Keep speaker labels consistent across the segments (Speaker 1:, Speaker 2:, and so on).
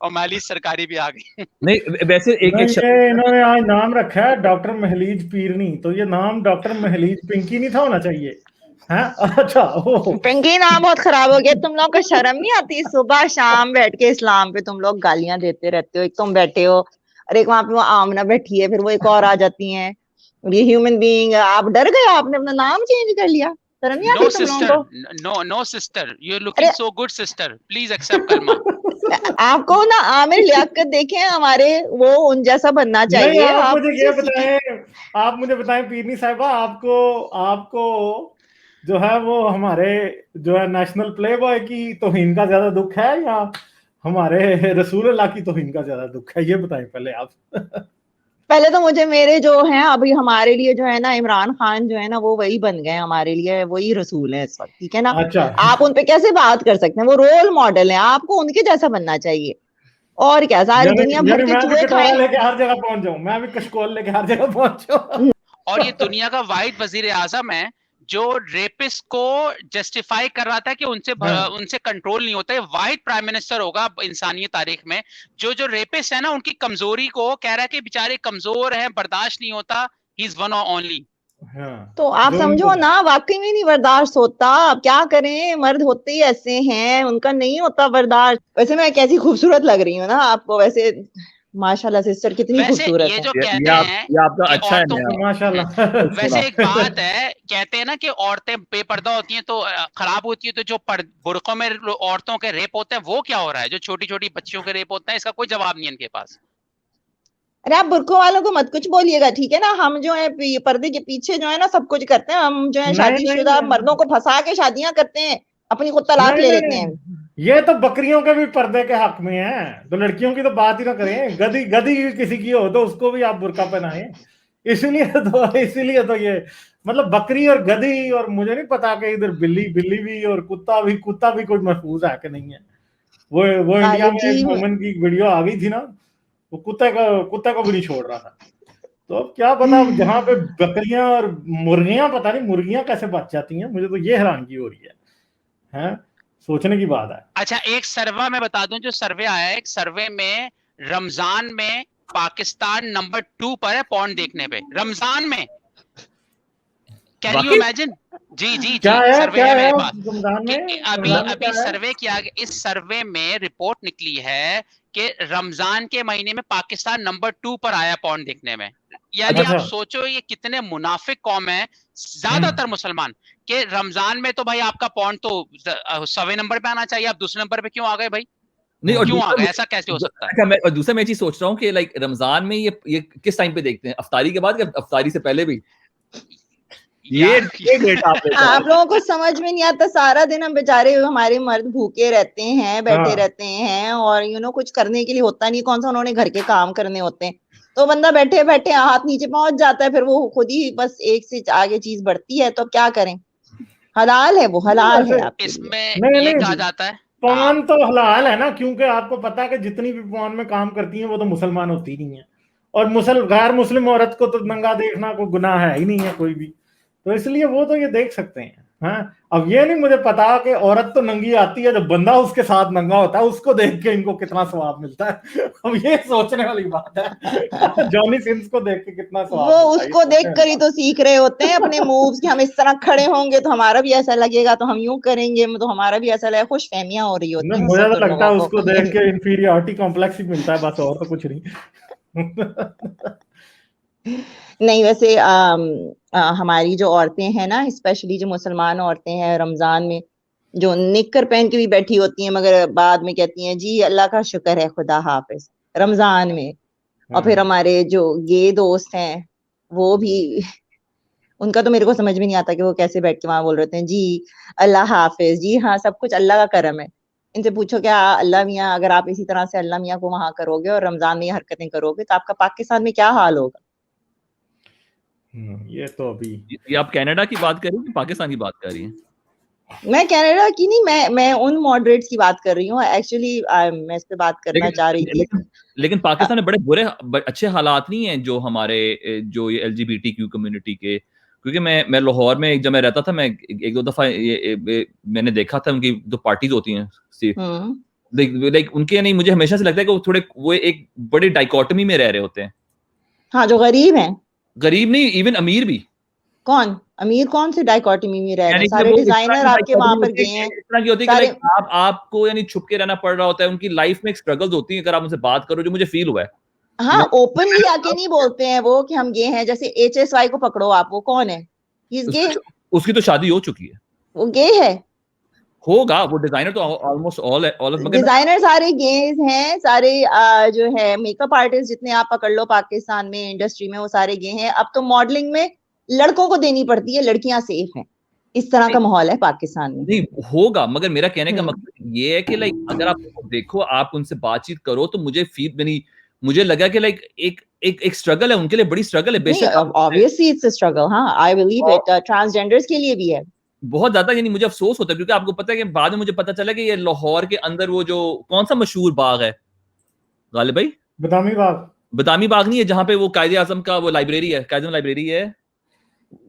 Speaker 1: और महलीज सरकारी भी आ गई।
Speaker 2: नहीं वैसे एक
Speaker 3: नहीं,
Speaker 2: एक
Speaker 3: ये इन्होंने आज नाम रखा है डॉक्टर महलीज पीरनी, तो ये नाम डॉक्टर महलीज पिंकी नहीं था होना चाहिए है। अच्छा ओ
Speaker 4: पिंकी नाम बहुत खराब हो गया। तुम लोग को शर्म नहीं आती? सुबह शाम बैठ के इस्लाम पे तुम लोग गालियां देते रहते हो। एक तुम बैठे हो और एक वहां पे वो आमना बैठी है, फिर वो एक और आ जाती है। ये ह्यूमन बीइंग, आप डर गए, आपने अपना नाम चेंज कर लिया। शर्म नहीं आती
Speaker 1: नो
Speaker 4: तुम लोगों
Speaker 1: सिस्टर,
Speaker 4: को?
Speaker 1: नो सिस्टर, यू आर
Speaker 4: अरे
Speaker 1: looking so good sister, please accept कलमा।
Speaker 4: आपको ना आमिर लियाकत देखे हमारे, वो उन जैसा बनना
Speaker 3: नहीं,
Speaker 4: चाहिए।
Speaker 3: आप
Speaker 4: आप
Speaker 3: मुझे ये
Speaker 4: उनसे सीखें।
Speaker 3: बताएं, आप मुझे बताएं पीरनी साहिबा, आपको आपको जो है वो हमारे जो है नेशनल प्ले बॉय की तौहीन का ज्यादा दुख है या हमारे रसूल अल्लाह की तौहीन का ज्यादा दुख है, ये बताएं पहले आप।
Speaker 4: पहले तो मुझे मेरे जो हैं अभी हमारे लिए जो है ना, इमरान खान जो है ना वो वही बन गए हमारे लिए, वही रसूल है इस वक्त, ठीक है ना।
Speaker 3: अच्छा
Speaker 4: आप उन पे कैसे बात कर सकते हैं? वो रोल मॉडल है, आपको उनके जैसा बनना चाहिए। और क्या, सारी
Speaker 3: यानी
Speaker 4: दुनिया भर
Speaker 3: यानी
Speaker 4: के
Speaker 3: मैं भी
Speaker 4: चूहे
Speaker 3: कटोरा
Speaker 4: खाएं।
Speaker 3: लेके हर जगह पहुंच जाऊं, मैं भी कशकोल लेके हर जगह पहुंच जाऊं।
Speaker 1: और ये दुनिया का वाइट वजीर आजम है जो रेपिस्ट को जस्टिफाई कर रहा था कि उनसे कंट्रोल नहीं होता है। वाइट प्राइम मिनिस्टर होगा इंसानियत तारीख में जो रेपिस्ट है ना, उनकी कमजोरी को कह रहा है कि बेचारे कमजोर हैं, बर्दाश्त नहीं होता, ही इज वन ओनली।
Speaker 4: तो आप
Speaker 3: जो
Speaker 4: समझो ना, वाकई में नहीं बर्दाश्त होता। अब क्या करें, मर्द होते ही ऐसे हैं, उनका नहीं होता बर्दाश्त। वैसे मैं कैसी खूबसूरत लग रही हूँ ना आपको वैसे, माशाल्लाह सिस्टर कितनी
Speaker 1: वैसे
Speaker 4: खूबसूरत
Speaker 1: ये
Speaker 4: है।
Speaker 1: जो कहते हैं
Speaker 2: ये आपका
Speaker 1: कि
Speaker 2: अच्छा है
Speaker 1: औरतों,
Speaker 2: नया।
Speaker 3: माशाल्लाह।
Speaker 1: वैसे एक बात है, कहते हैं ना कि औरतें बेपर्दा होती हैं तो खराब होती है, तो जो बुर्कों में औरतों के रेप होते हैं वो क्या हो रहा है, जो छोटी छोटी बच्चियों के रेप होते हैं, इसका कोई जवाब नहीं है इनके पास।
Speaker 4: अरे आप बुर्कों वालों को मत कुछ बोलिएगा, ठीक है ना। हम जो है पर्दे के पीछे जो है ना सब कुछ करते हैं। हम जो है
Speaker 3: नहीं नहीं
Speaker 4: शादीशुदा मर्दों को फंसा के शादियां करते हैं, अपनी खुद तलाक
Speaker 3: नहीं
Speaker 4: ले
Speaker 3: नहीं
Speaker 4: लेते हैं।
Speaker 3: नहीं, ये तो बकरियों के भी पर्दे के हक में है, तो लड़कियों की तो बात ही ना करें। गधी गधी किसी की हो तो उसको भी आप बुर्का पहनाएं। इसीलिए तो ये मतलब बकरी और गधी, और मुझे नहीं पता कि इधर बिल्ली बिल्ली भी और कुत्ता भी कोई महफूज है कि नहीं है। वो इंडिया
Speaker 4: अरे
Speaker 3: में
Speaker 4: जी,
Speaker 3: एक वुमन की वीडियो आ गई थी ना, वो कुत्ते को भी नहीं छोड़ रहा था। तो अब क्या पता जहां पे बकरियां और मुर्गियां, पता नहीं मुर्गियां कैसे बच जाती हैं, मुझे तो ये हैरानगी हो रही है, सोचने की बात है।
Speaker 1: अच्छा, एक सर्वे में बता दूं, जो सर्वे आया है, एक सर्वे में रमजान में पाकिस्तान नंबर 2 पर है पॉर्न देखने पे, रमजान में। कैन यू
Speaker 2: वाकई
Speaker 1: इमेजिन? जी जी
Speaker 3: क्या
Speaker 1: जी,
Speaker 3: है
Speaker 1: सर्वे
Speaker 3: क्या
Speaker 1: है
Speaker 3: है
Speaker 1: मेरे पास
Speaker 3: रमजान
Speaker 1: कि
Speaker 3: में?
Speaker 1: अभी
Speaker 3: रमजान में
Speaker 1: अभी
Speaker 3: क्या है?
Speaker 1: सर्वे किया गया, इस सर्वे में रिपोर्ट निकली है कि रमजान के महीने में पाकिस्तान नंबर 2 पर आया पॉर्न देखने में। यानी
Speaker 2: अच्छा
Speaker 1: आप
Speaker 3: अच्छा।
Speaker 1: सोचो ये कितने मुनाफिक कौम है, ज्यादातर मुसलमान, कि रमजान में तो भाई आपका पॉर्न तो 100वें नंबर पे आना चाहिए, आप दूसरे नंबर पे क्यों आ गए भाई?
Speaker 2: नहीं और
Speaker 1: क्यों आ
Speaker 2: दूसरा
Speaker 1: गए? ऐसा कैसे हो सकता है?
Speaker 2: अच्छा मैं और दूसरा मैं चीज सोच रहा हूँ कि लाइक रमजान में ये किस टाइम पे देखते हैं, अफ्तारी के बाद या अफ्तारी से पहले भी? ये
Speaker 1: यार
Speaker 2: डेट आपने
Speaker 4: आप लोगों को समझ में नहीं आता। सारा दिन हम बेचारे हमारे मर्द भूखे रहते हैं, बैठे
Speaker 3: हाँ
Speaker 4: रहते हैं, और कुछ करने के लिए होता नहीं। कौन सा उन्होंने घर के काम करने होते हैं, तो बंदा बैठे बैठे हाथ नीचे पहुंच जाता है, फिर वो खुद ही बस एक से आगे चीज बढ़ती है। तो अब क्या करें, हलाल है, वो
Speaker 3: नहीं
Speaker 4: हलाल है
Speaker 3: वैसे,
Speaker 4: आपके लिए।
Speaker 1: इसमें
Speaker 3: नहीं
Speaker 1: ये कहा
Speaker 3: नहीं,
Speaker 1: जाता है। हाँ,
Speaker 3: पान तो हलाल है ना, क्योंकि आपको पता है कि जितनी भी पान में काम करती हैं वो तो मुसलमान होती नहीं है, और गैर मुस्लिम औरत को तो नंगा देखना कोई गुनाह है ही नहीं है कोई भी, तो इसलिए वो तो ये देख सकते हैं। हाँ, अब ये नहीं मुझे पता कि औरत तो नंगी आती है, जब बंदा उसके साथ नंगा होता है उसको देख के इनको कितना सवाब मिलता है। अब ये सोचने वाली बात है। जॉनी सिंस को देख के कितना
Speaker 4: वो
Speaker 3: सवाब मिलता है, ये
Speaker 4: उसको
Speaker 3: सोचने
Speaker 4: देख कर
Speaker 3: वाली
Speaker 4: ही
Speaker 3: बात
Speaker 4: तो सीख रहे होते हैं अपने मूव्स, कि हम इस तरह खड़े होंगे तो हमारा भी ऐसा लगेगा, तो हम यूं करेंगे तो हमारा भी ऐसा लगेगा। खुश फहमियां हो रही
Speaker 3: है।
Speaker 4: होती हैं उस
Speaker 3: मुझे
Speaker 4: वक्त
Speaker 3: तो
Speaker 4: उन
Speaker 3: लगता
Speaker 4: लोगों
Speaker 3: है
Speaker 4: को।
Speaker 3: उसको देख के इंफीरियरिटी कॉम्प्लेक्स ही मिलता है बस, और तो कुछ नहीं।
Speaker 4: नहीं वैसे हमारी जो औरतें हैं ना, स्पेशली जो मुसलमान औरतें हैं, रमजान में जो निक्कर पहन के भी बैठी होती हैं, मगर बाद में कहती हैं जी अल्लाह का शुक्र है, खुदा हाफिज, रमजान में। और फिर हमारे जो गे दोस्त हैं वो भी, उनका तो मेरे को समझ में नहीं आता कि वो कैसे बैठ के वहां बोल रहे हैं जी अल्लाह हाफिज। जी हाँ, सब कुछ अल्लाह का करम है। इनसे पूछो क्या अल्लाह मियाँ, अगर आप इसी तरह से अल्लाह मियाँ को वहां करोगे और रमजान में ये हरकतें करोगे तो आपका पाकिस्तान में क्या हाल होगा?
Speaker 3: ये तो अभी
Speaker 2: ये आप कनाडा की बात कर रही हैं कि पाकिस्तान की बात कर रही हैं?
Speaker 4: मैं कनाडा की नहीं, मैं उन मॉडरेट्स की बात कर रही हूँ एक्चुअली। मैं इस पे बात करना चाह रही थी।
Speaker 2: लेकिन पाकिस्तान में बड़े बुरे अच्छे हालात नहीं हैं जो हमारे जो ये LGBTQ कम्युनिटी के, क्योंकि मैं लाहौर में जब मैं रहता था, मैं एक दो दफा मैंने देखा था उनकी जो पार्टीज होती हैं
Speaker 4: हम्म
Speaker 2: लाइक उनके नहीं, मुझे हमेशा से लगता है कि वो थोड़े वो एक बड़े डाइकोटमी में रह रहे होते हैं।
Speaker 4: हाँ, जो गरीब हैं,
Speaker 2: गरीब नहीं, इवन अमीर भी।
Speaker 4: कौन अमीर, कौन से डाइकोटमी में रह रहे
Speaker 2: यानी
Speaker 4: हैं?
Speaker 2: कि
Speaker 4: सारे
Speaker 2: वो इस तरह
Speaker 4: डिजाइनर
Speaker 2: की
Speaker 4: आपके वहां पर
Speaker 2: डाइकोटमी
Speaker 4: गए हैं,
Speaker 2: इस तरह की होती है कि
Speaker 4: सारे
Speaker 2: लाइक आपको यानी छुप के रहना पड़ रहा होता है। उनकी लाइफ में एक स्ट्रगल्स होती है, अगर आप उनसे बात करो, जो मुझे फील हुआ है।
Speaker 4: हाँ, ओपनली आके नहीं बोलते हैं वो कि हम गे हैं। जैसे HSY को पकड़ो आप, वो कौन है? गे,
Speaker 2: उसकी तो शादी हो चुकी है,
Speaker 4: वो गे है,
Speaker 2: होगा। वो डिजाइनर तो ऑलमोस्ट ऑल
Speaker 4: डिजाइनर सारे गेज हैं, सारे जो है मेकअप आर्टिस्ट जितने आप पकड़ लो पाकिस्तान में इंडस्ट्री में, वो सारे गे हैं। अब तो मॉडलिंग में लड़कों को देनी पड़ती है, लड़कियां सेफ हैं। इस तरह का माहौल है पाकिस्तान में।
Speaker 2: नहीं होगा, मगर मेरा कहने का मकसद ये है कि लाइक अगर आप देखो, आप उनसे बातचीत करो, तो मुझे फील बनी, मुझे लगा कि लाइक एक स्ट्रगल है उनके लिए, बड़ी स्ट्रगल है। बेशक
Speaker 4: ऑब्वियसली इट्स अ स्ट्रगल, हाँ, आई बिलीव इट। ट्रांसजेंडर्स के लिए भी है
Speaker 2: बहुत ज्यादा। यानी मुझे अफसोस होता है, क्योंकि आपको पता है कि बाद में मुझे पता चला कि ये लाहौर के अंदर वो जो कौन सा मशहूर बाग है गालिब भाई,
Speaker 3: बदामी बाग।
Speaker 2: बदामी बाग नहीं है, जहाँ पे वो कायदे आजम का वो लाइब्रेरी है, कायदे लाइब्रेरी है,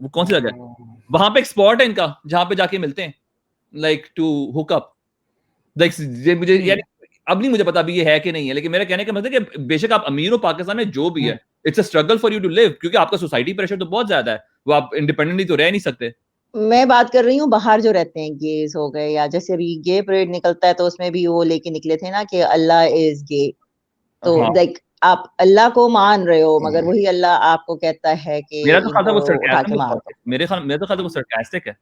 Speaker 2: वो कौन सी जगह है? वहां पे एक स्पॉट है इनका, जहाँ पे जाके मिलते हैं, like to hook up. Like मुझे यानी अब नहीं मुझे पता अभी ये है कि नहीं है, लेकिन मेरा कहने का मतलब कि बेशक आप अमीर हो पाकिस्तान में, जो भी है, it's a struggle for you to live, क्योंकि आपका सोसाइटी प्रेशर तो बहुत ज्यादा है, वो आप इंडिपेंडेंटली तो रह नहीं सकते।
Speaker 4: मैं बात कर रही हूँ बाहर जो रहते हैं, गेज हो गए, या जैसे अभी गे परेड निकलता है तो उसमें भी वो लेके निकले थे ना कि अल्लाह इज गे। तो लाइक आप अल्लाह को मान रहे हो, मगर वही अल्लाह आपको कहता है कि
Speaker 2: मेरा तो ख्याल था वो
Speaker 4: उठा के मार दो।
Speaker 2: मेरे तो ख्याल वो सरकास्टिक है।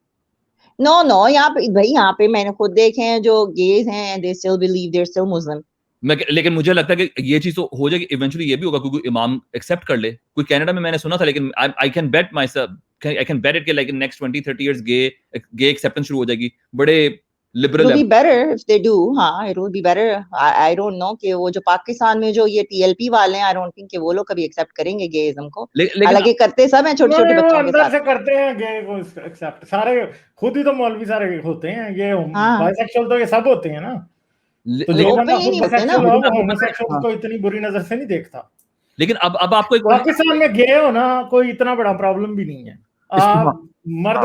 Speaker 4: नो, यहाँ पे भाई, यहाँ पे मैंने खुद देखे हैं जो गेज हैं, they still believe they are still Muslim.
Speaker 2: लेकिन मुझे लगता है कि ये चीज तो हो जाएगी इवेंचुअली, ये भी होगा क्योंकि इमाम एक्सेप्ट कर ले। कोई कनाडा में मैंने सुना था, लेकिन I can bet myself, I can bet it कि like in next 20-30 years gay acceptance शुरू हो जाएगी, बड़े liberal.
Speaker 4: It will be better if they do, हाँ, it will be better. I don't know कि वो जो पाकिस्तान में जो ये TLP वाले हैं, I don't think कि वो लोग कभी एक्सेप्ट करेंगे गेइज्म को। हालांकि करते सब हैं, छोटे-छोटे बच्चों के साथ।
Speaker 3: से करते हैं गे को एक्सेप्ट, सारे खुद ही तो मौलवी सारे होते हैं, ये बाइसेक्सुअल तो ये सब होते हैं ना। तो जो होमोसेक्सुअल को इतनी बुरी नजर से नहीं देखता।
Speaker 2: लेकिन अब आपको एक
Speaker 3: पाकिस्तान में गे हो ना, कोई इतना बड़ा प्रॉब्लम भी नहीं है। आप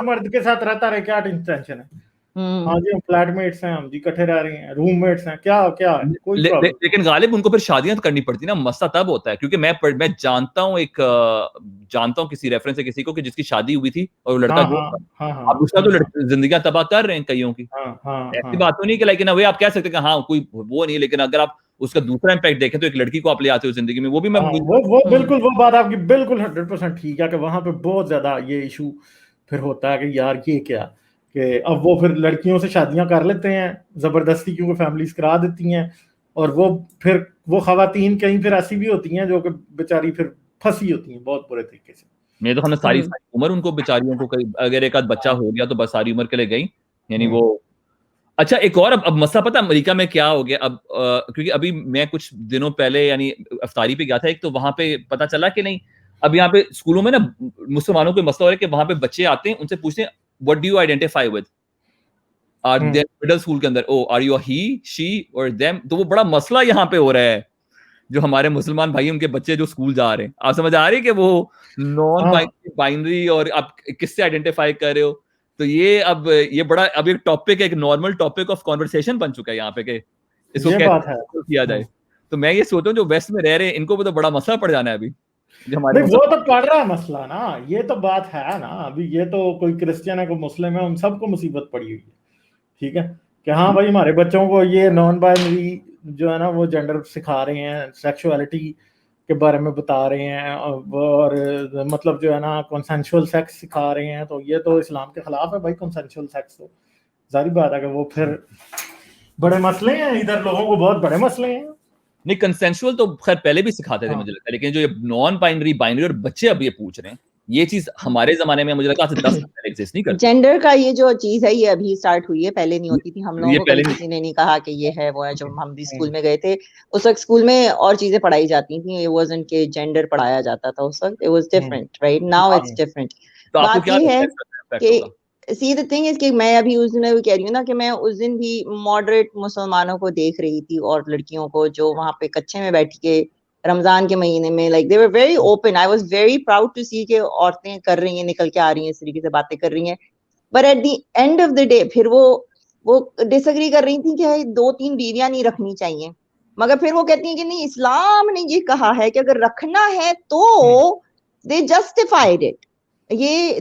Speaker 3: मर्द के साथ रहता रहे, क्या टेंशन है? हाँ जी, हम फ्लैटमेट्स हैं, हम जी इकट्ठे रह रहे हैं, रूममेट्स हैं, क्या कोई
Speaker 2: लेकिन गालिब उनको फिर शादियां करनी पड़ती ना, मसला तब होता है। क्योंकि मैं जानता हूँ किसी रेफरेंस से किसी को कि जिसकी शादी हुई थी और वो लड़का अब उसका तो जिंदगी तबाह कर रहे हैं कईयों की। ऐसी बात तो नहीं कि लेकिन वही आप कह सकते हैं कि हाँ कोई वो नहीं, लेकिन अगर आप उसका दूसरा इम्पैक्ट देखें तो एक लड़की को आप ले आते हो जिंदगी में, वो भी मैं
Speaker 3: वो बिल्कुल, वो बात आपकी बिल्कुल 100% ठीक है कि वहां पे बहुत ज्यादा ये इशू फिर होता है कि यार ये क्या, कि अब वो फिर लड़कियों से शादियां कर लेते हैं जबरदस्ती, क्योंकि फैमिलीज करा देती हैं, और वो फिर वो खवातीन कहीं फिर ऐसी भी होती हैं जो कि बेचारी फिर फंसी होती हैं बहुत बुरे तरीके से।
Speaker 2: मैं तो सारी उम्र उनको बेचारियों को, अगर एक आध बच्चा हो गया तो बस सारी उम्र के लिए गई, यानी वो। अच्छा, एक और अब मसला पता अमेरिका में क्या हो गया अब, क्योंकि अभी मैं कुछ दिनों पहले यानी अफ्तारी पे गया था एक, तो वहां पे पता चला कि नहीं, अब यहाँ पे स्कूलों में ना मुसलमानों को मसला हो रहा है कि वहां पे बच्चे आते हैं, उनसे पूछते हैं what do you identify with, middle school के अंदर, or you he, she और देम। तो वो बड़ा मसला यहाँ पे हो रहा है, जो हमारे मुसलमान भाई उनके बच्चे जो स्कूल जा रहे हैं, आप समझ आ रही है कि वो नॉन बाइनरी और आप किससे आइडेंटिफाई कर रहे हो। तो ये बड़ा अब एक टॉपिक, एक नॉर्मल टॉपिक ऑफ कॉन्वर्सेशन बन चुका है यहाँ पे, कि इसको कैसे किया जाए। तो मैं ये सोचता हूँ जो वेस्ट में रह रहे हैं इनको भी तो बड़ा मसला पड़ जाना है अभी।
Speaker 3: वो तो पड़ रहा है मसला ना, ये तो बात है ना। अभी ये तो कोई क्रिश्चियन है, कोई मुस्लिम है, उन सबको मुसीबत पड़ी हुई है, ठीक है, कि हाँ भाई हमारे बच्चों को ये नॉन बाइनरी जो है ना वो जेंडर सिखा रहे हैं, सेक्सुअलिटी के बारे में बता रहे हैं, और मतलब जो है ना कंसेंशुअल सेक्स सिखा रहे हैं। तो ये तो इस्लाम के खिलाफ है भाई, कंसेंशुअल सेक्स। तो जारी बात है कि वो फिर बड़े मसले हैं, इधर लोगों को बहुत बड़े मसले हैं।
Speaker 2: नहीं, कंसेंशुअल तो खैर पहले भी सिखाते थे मुझे लगता है, लेकिन जो ये नॉन बाइनरी, बाइनरी और बच्चे अब ये पूछ रहे हैं, ये चीज हमारे जमाने में मुझे लगता है 10 साल एग्जिस्ट नहीं करती।
Speaker 4: जेंडर का ये जो चीज है ये अभी स्टार्ट हुई है, पहले नहीं होती थी। हम लोगों को किसी ने नहीं कहा कि ये है वो है। जब हम भी स्कूल में गए थे उस वक्त स्कूल में और चीजें पढ़ाई जाती थी, it wasn't कि जेंडर पढ़ाया जाता था उस वक्त, it was different, right? Now it's different। बात ये है कि see the thing is कि मैं अभी उस दिन कह रही हूँ ना कि मैं उस दिन भी मॉडरेट मुसलमानों को देख रही थी और लड़कियों को जो वहां पे कच्चे में बैठ के रमजान के महीने में, like they were very open. I was very proud to see कि औरतें कर रही हैं, निकल के आ रही हैं, इस तरीके से बातें कर रही हैं। But at the end of the day फिर वो वो डिसएग्री कर रही थी कि 2-3 बीवियां नहीं रखनी चाहिए, मगर फिर वो कहती हैं कि नहीं, इस्लाम ने ये कहा है कि अगर रखना है तो दे जस्टिफाइड इट। ये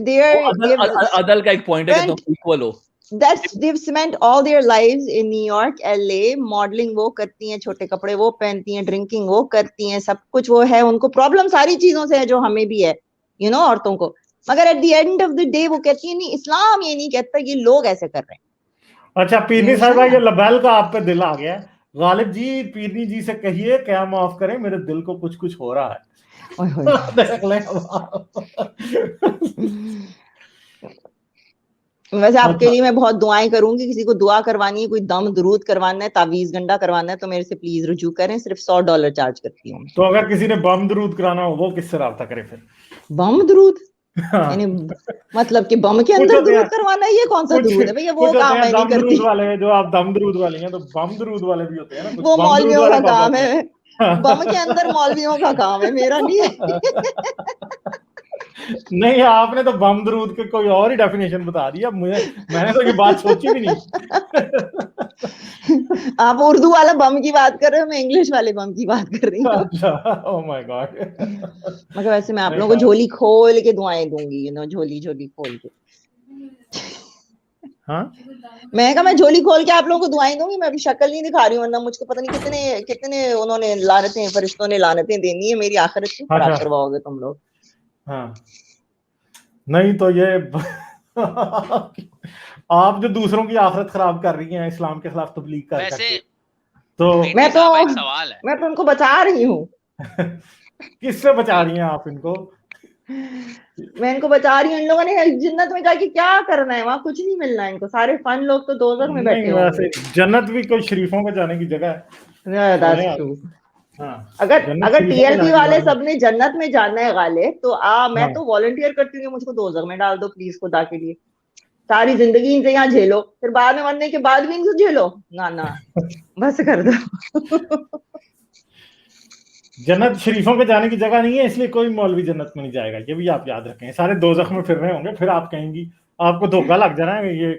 Speaker 2: अदल का एक पॉइंट है कि तुम इक्वल हो।
Speaker 4: they've spent all their lives in New York, LA, modelling वो करती हैं, छोटे कपड़े वो पहनती हैं, ड्रिंकिंग वो करती हैं, सब कुछ वो है, उनको प्रॉब्लम सारी चीजों से है जो हमें भी है, औरतों को। मगर at the end of the day वो कहती है नहीं, इस्लाम ये नहीं कहता, ये लोग ऐसे कर रहे हैं।
Speaker 3: अच्छा पीरनी साहिबा, ये लबैल का आप पे दिल आ गया। गालिब जी पीरनी जी से कहिए क्या माफ करें, मेरे दिल को कुछ कुछ हो रहा है। देख ले।
Speaker 4: वैसे आपके लिए मैं बहुत दुआएं करूंगी, किसी को दुआ करवानी है, कोई दम दरूद करवाना है, तावीज गंडा करवाना है, तो मेरे से प्लीज रुजू करें, सिर्फ $100 चार्ज करती हूँ।
Speaker 3: तो अगर किसी ने बम दरूद कराना हो वो किससे राब्ता करे फिर?
Speaker 4: बम दरूद यानी मतलब कि बम के अंदर दरूद करवाना है, ये कौन सा दरूद है भैया? वो काम मैं नहीं करती।
Speaker 3: वाले जो आप दम दरूद वाले हैं, तो बम दरूद वाले भी होते हैं ना,
Speaker 4: वो मौलवियों का काम है, बम के अंदर मौलवियों का काम है, मेरा नहीं है।
Speaker 3: नहीं, आपने तो बम दरूद के कोई और ही डेफिनेशन बता दिया मुझे, मैंने तो ये बात सोची भी नहीं।
Speaker 4: आप उर्दू वाला बम की बात कर रहे हो, मैं इंग्लिश वाले बम की बात कर रही हूँ।
Speaker 3: Oh my God.
Speaker 4: मगर वैसे मैं आप लोगों को झोली खोल के दुआएं दूंगी, झोली खोल के।
Speaker 3: हाँ,
Speaker 4: मैं झोली खोल के आप लोगों को दुआएं दूंगी, मैं अभी शक्ल नहीं दिखा रही हूँ, वरना मुझको पता नहीं कितने उन्होंने लानतें, फरिश्तों ने लानतें देनी है, मेरी आखिरत की खराब करवाओगे तुम लोग।
Speaker 3: हाँ, नहीं तो ये आप जो दूसरों की आखिरत खराब कर रही हैं इस्लाम के खिलाफ तबलीग कर करके, तो
Speaker 1: मैं तो
Speaker 4: उनको बचा रही हूँ।
Speaker 3: किससे बचा रही हैं आप इनको?
Speaker 4: मैं इनको बचा रही हूँ। इन लोगों ने जन्नत में जाके क्या करना है? वहां कुछ नहीं मिलना है इनको, सारे फन लोग तो दोज़ख में बैठे होंगे।
Speaker 3: जन्नत भी कोई शरीफों को जाने की जगह है।
Speaker 4: हाँ, अगर टीएलपी वाले सबने जन्नत में जाना है गालिब, तो मैं तो वॉलंटियर करती हूँ, मुझको दोज़ख में डाल दो प्लीज, खुदा के लिए। सारी जिंदगी इनसे यहाँ झेलो, फिर बाद में मरने के बाद भी इनसे झेलो ना बस कर दो।
Speaker 3: जन्नत शरीफों के जाने की जगह नहीं है, इसलिए कोई मौलवी जन्नत में नहीं जाएगा, ये भी आप याद रखें। सारे दोज़ख में फिर रहे होंगे, फिर आप कहेंगी, आपको धोखा लग जाना है ये,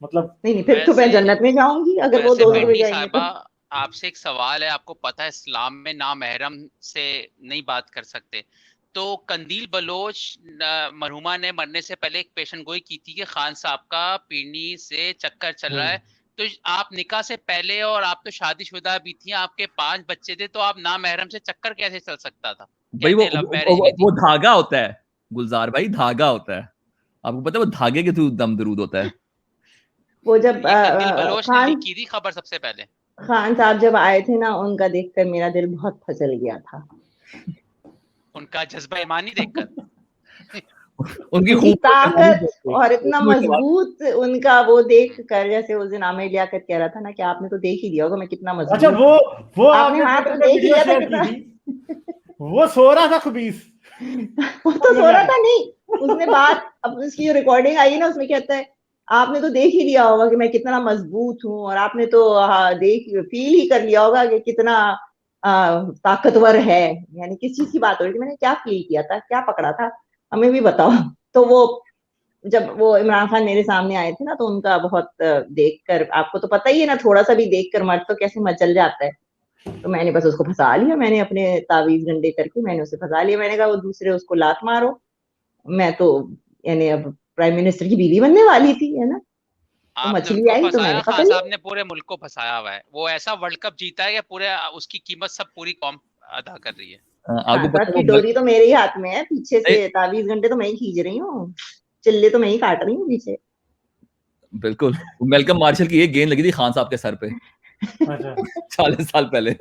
Speaker 3: मतलब
Speaker 4: नहीं, फिर तो मैं जन्नत में जाऊंगी अगर वो दोज़ख में जाएंगे तो।
Speaker 1: आपसे एक सवाल है, आपको पता है इस्लाम में नामहरम से नहीं बात कर सकते, तो कंदील बलोच मरहुमा ने मरने से पहले एक पेशन गोई की थी कि खान साहब का पीरनी से चक्कर चल रहा है, तो आप निकाह से पहले, और आप तो शादीशुदा भी थी, आपके 5 बच्चे थे, तो आप नामहरम से चक्कर कैसे चल सकता था?
Speaker 2: भाई वो धागा होता है गुलजार भाई, धागा होता है, आपको पता है वो धागे के थ्रू दम दरूद होता है।
Speaker 4: वो जब
Speaker 1: कंदील बलोच ने लिखी थी खबर सबसे पहले,
Speaker 4: खान साहब जब आए थे ना, उनका देखकर मेरा दिल बहुत फसल गया था, उनका
Speaker 1: जज्बा ईमानी देखकर।
Speaker 4: उनकी ताकत और इतना मजबूत उनका वो देख कर, जैसे उस दिन आमिर लियाकत कह रहा था ना कि आपने तो देख ही लिया होगा मैं कितना मजबूत।
Speaker 3: अच्छा, वो
Speaker 4: आपने हाथ तो देख लिया था कितना।
Speaker 3: वो सो रहा था खबीस।
Speaker 4: वो तो सो रहा था नहीं, उसने बात, अब उसकी जो रिकॉर्डिंग आई ना, उसमें कहता है आपने तो देख ही लिया होगा कि मैं कितना मजबूत हूँ, और आपने तो फील ही कर लिया होगा कि कितना ताकतवर है। यानी किस चीज की बात हो रही थी, मैंने क्या फील किया था, क्या पकड़ा था, हमें भी बताओ। तो वो जब वो इमरान खान मेरे सामने आए थे ना, तो उनका बहुत देखकर, आपको तो पता ही है ना, थोड़ा सा भी देखकर मर्द तो कैसे मचल जाता है, तो मैंने बस उसको फंसा लिया, मैंने अपने तावीज गंडे करके मैंने उसे फंसा लिया। मैंने कहा वो दूसरे उसको लात मारो, मैं तो यानी अब प्राइम मिनिस्टर की बीवी बनने वाली थी, है ना, तो मछली आई तो मैंने पकड़ लिया।
Speaker 1: खान साहब ने पूरे मुल्क को फंसाया हुआ है, वो ऐसा वर्ल्ड कप जीता है कि पूरे उसकी कीमत सब पूरी कौम अदा कर रही है।
Speaker 4: आपकी डोरी तो मेरे ही हाथ में है, पीछे से तावीज घंटे तो मैं ही खींच रही हूँ, चिल्ले तो मैं ही काट रही हूँ पीछे।
Speaker 2: बिल्कुल, मेलकम मार्शल की एक गेंद लगी थी खान साहब के सर पे 40 साल पहले।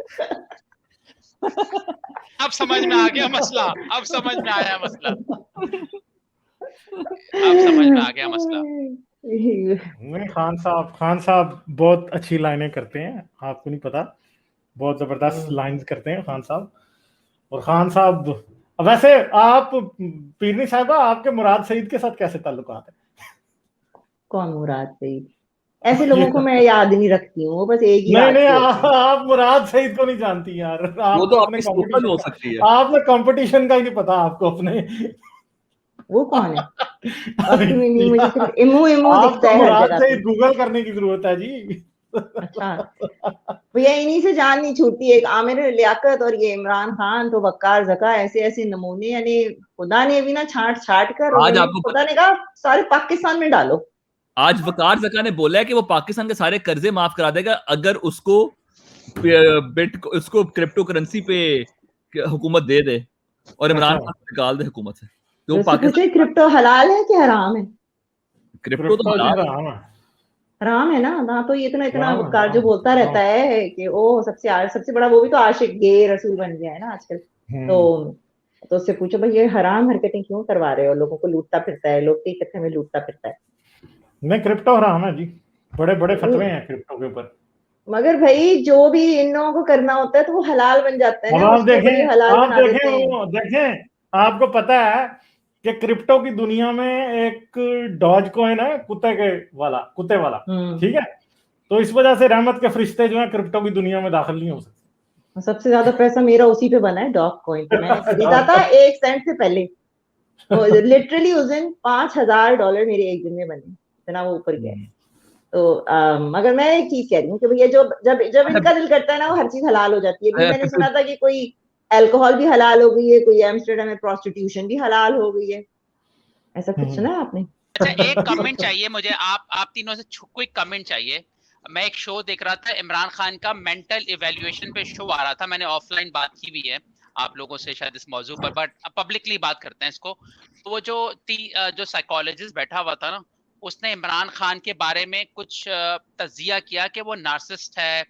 Speaker 1: अब समझ में आ गया मसला, अब समझ में आया मसला, अब समझ में आ गया मसला।
Speaker 3: नहीं, खान साहब बहुत अच्छी लाइनें करते हैं, आपको नहीं पता, बहुत जबरदस्त लाइंस करते हैं खान साहब। और खान साहब, वैसे आप पीरनी साहिबा, आपके मुराद सईद के साथ कैसे ताल्लुकात है?
Speaker 4: कौन मुराद सईद? ऐसे लोगों को मैं याद नहीं रखती हूँ, बस एक ही
Speaker 3: नहीं, आप मुराद सईद को नहीं जानती यार,
Speaker 2: वो तो अपने कंपटीशन हो सकती है,
Speaker 3: आपने कंपटीशन का ही नहीं पता आपको अपने।
Speaker 4: वो कौन है? वक्त में नहीं, मुझे सिर्फ इमू दिखता है हर जगह पे।
Speaker 3: गूगल करने की जरूरत है जी।
Speaker 4: अच्छा भैया, इन्हीं से जान नहीं छूटती। एक आमिर लियाकत और ये इमरान खान तो वक्कार ज़का, ऐसे ऐसे नमूने, यानी खुदा ने भी ना छाट कर,
Speaker 2: आज आपको
Speaker 4: खुदा ने कहा सारे पाकिस्तान में डालो।
Speaker 2: आज वकार ज़का ने बोला है कि वो पाकिस्तान के सारे कर्जे माफ करा देगा अगर उसको उसको क्रिप्टो करेंसी पे हुकूमत दे दे और इमरान खान को निकाल दे हुकूमत से। तो
Speaker 4: पाकिस्तान क्रिप्टो हलाल है कि हराम है?
Speaker 2: क्रिप्टो तो
Speaker 4: हराम है ना। ना तो ये इतना वकार जो बोलता रहता है कि ओ सबसे बड़ा वो भी तो आशिक गे रसूल बन गया है ना आजकल। तो उससे पूछो भाई ये हराम हरकतें क्यों करवा रहे हो? लोगों को लूटता फिरता है, लोग के इकट्ठे में लूटता फिरता है।
Speaker 3: नहीं, क्रिप्टो हराम है जी, बड़े बड़े फतवे हैं क्रिप्टो के ऊपर।
Speaker 4: मगर भाई जो भी इन लोगों को करना होता है तो वो हलाल बन जाता है ना।
Speaker 3: आप देखें, आपको पता है कि क्रिप्टो की दुनिया में एक डॉज कॉइन है कुत्ते वाला, ठीक है? तो इस वजह से रहमत के फरिश्ते जो है क्रिप्टो की दुनिया में दाखिल नहीं हो सकते।
Speaker 4: सबसे ज्यादा पैसा मेरा उसी पे बना है, डॉग कॉइन पे। मैंने खरीदा था 1 सेंट से पहले, तो लिटरली उस दिन $5000 मेरे एक दिन में बने, इतना वो ऊपर गया। तो मगर मैं एक चीज कह रही हूँ कि भैया जब इनका दिल करता है ना, वो हर चीज हलाल हो जाती है। मैंने सुना था कि कोई अल्कोहल भी हलाल हो गई है, कोई एम्स्टर्डम में प्रोस्टिट्यूशन भी हलाल हो गई है, ऐसा कुछ सुना है आपने?
Speaker 1: अच्छा, एक कमेंट चाहिए मुझे, आप तीनों से क्विक कमेंट चाहिए। मैं एक शो देख रहा था, इमरान खान का मेंटल इवैल्यूएशन पे शो आ रहा था। मैंने ऑफलाइन बात की भी है आप लोगों से शायद इस मौजू पर, बट पब्लिकली बात करते हैं इसको। तो वो जो साइकोलॉजिस्ट बैठा हुआ था ना, उसने इमरान खान के बारे में कुछ तज्जिया किया कि वो नार्सिसिस्ट है,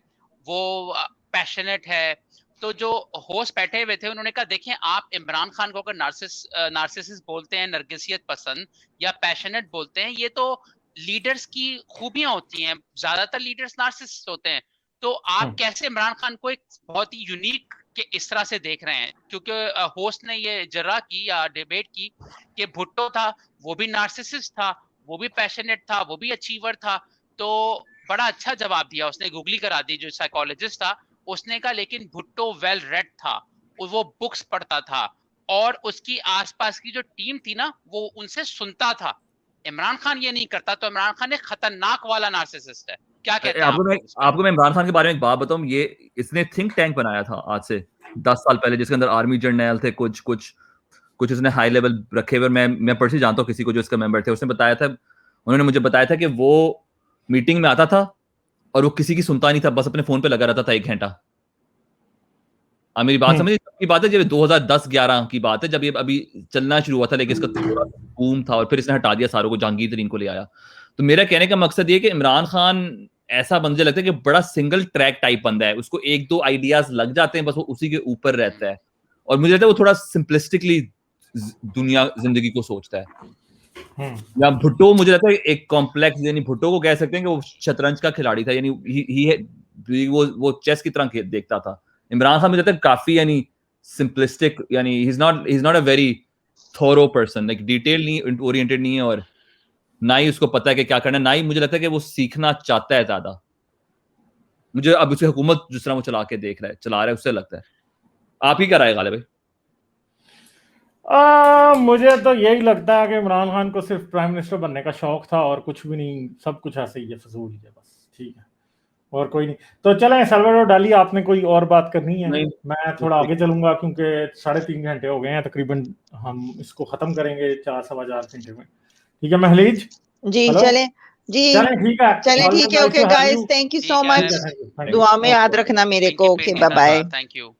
Speaker 1: वो पैशनेट है। तो जो होस्ट बैठे हुए थे उन्होंने कहा देखिए, आप इमरान खान को अगर नार्सिसिस्ट बोलते हैं, नरगिसियत पसंद या पैशनेट बोलते हैं, ये तो लीडर्स की खूबियां होती हैं। ज्यादातर लीडर्स नार्सिसिस्ट होते हैं। तो आप कैसे इमरान खान को एक बहुत ही यूनिक के इस तरह से देख रहे हैं? क्योंकि होस्ट ने ये जरा की या डिबेट की कि भुट्टो था, वो भी नार्सिसिस्ट था, वो भी पैशनेट था, वो भी अचीवर था। तो बड़ा अच्छा जवाब दिया उसने, गूगली करा दी जो साइकोलॉजिस्ट था। उसने कहा लेकिन भुट्टो वेल रेड था, वो बुक्स पढ़ता था और उसकी आसपास की जो टीम थी ना, वो उनसे सुनता था। इमरान खान ये नहीं करता, तो इमरान खान एक खतरनाक वाला नार्सिसिस्ट है। क्या कहते हैं
Speaker 2: आपको मैं इमरान खान के बारे में एक बात बताऊं। ये इसने थिंक टैंक बनाया था आज से 10 साल पहले, जिसके अंदर आर्मी जर्नल थे, कुछ इसने हाई लेवल रखे हुए। मैं पर्सनली जानता हूँ किसी को जो इसका मेंबर थे। उसने बताया था, उन्होंने मुझे बताया था कि वो मीटिंग में आता था और वो किसी की सुनता नहीं था, बस अपने फोन पे लगा रहता था 1 घंटा। आप मेरी बात समझिए, की बात है जब 2010-11 की बात है, जब ये अभी चलना शुरू हुआ था, लेकिन इसका थोड़ा बूम था और फिर इसने हटा दिया सारों को, जहांगीर तरीन को ले आया। तो मेरा कहने का मकसद ये कि इमरान खान ऐसा बंदे लगता है कि बड़ा सिंगल ट्रैक टाइप बंदा है। उसको 1-2 आइडियाज लग जाते हैं, बस वो उसी के ऊपर रहता है। और मुझे लगता है वो थोड़ा सिंपलिस्टिकली जिंदगी को सोचता है। या भुट्टो मुझे लगता है एक कॉम्प्लेक्स, यानी भुट्टो को कह सकते हैं कि वो शतरंज का खिलाड़ी था, यानी वो चेस की तरह देखता था। इमरान खान मुझे लगता है काफी यानी सिंपलिस्टिक, यानी he is not a very thorough person, like detail नहीं ओरिएंटेड नहीं है, और ना ही उसको पता है कि क्या करना है, ना ही मुझे लगता है कि वो सीखना चाहता है ज्यादा। मुझे अब उसकी हुकूमत जिस तरह वो चला रहा है उससे लगता है। आप ही क्या राय गालिब भाई?
Speaker 3: मुझे तो यही लगता है कि इमरान खान को सिर्फ प्राइम मिनिस्टर बनने का शौक था और कुछ भी नहीं, सब कुछ ऐसे ही है, फजूल ही है बस। ठीक है, और कोई नहीं। तो चलें सल्वाडोर डाली, आपने कोई और बात करनी है? मैं थोड़ा आगे चलूंगा क्योंकि 3.5 घंटे हो गए हैं तकरीबन, हम इसको खत्म करेंगे 4-4.25 घंटे में। ठीक है महलीज जी? चलें जी, चलें ठीक है,
Speaker 4: okay guys, thank you so much. दुआ में याद रखना मेरे को। Okay, bye bye,
Speaker 1: thank you.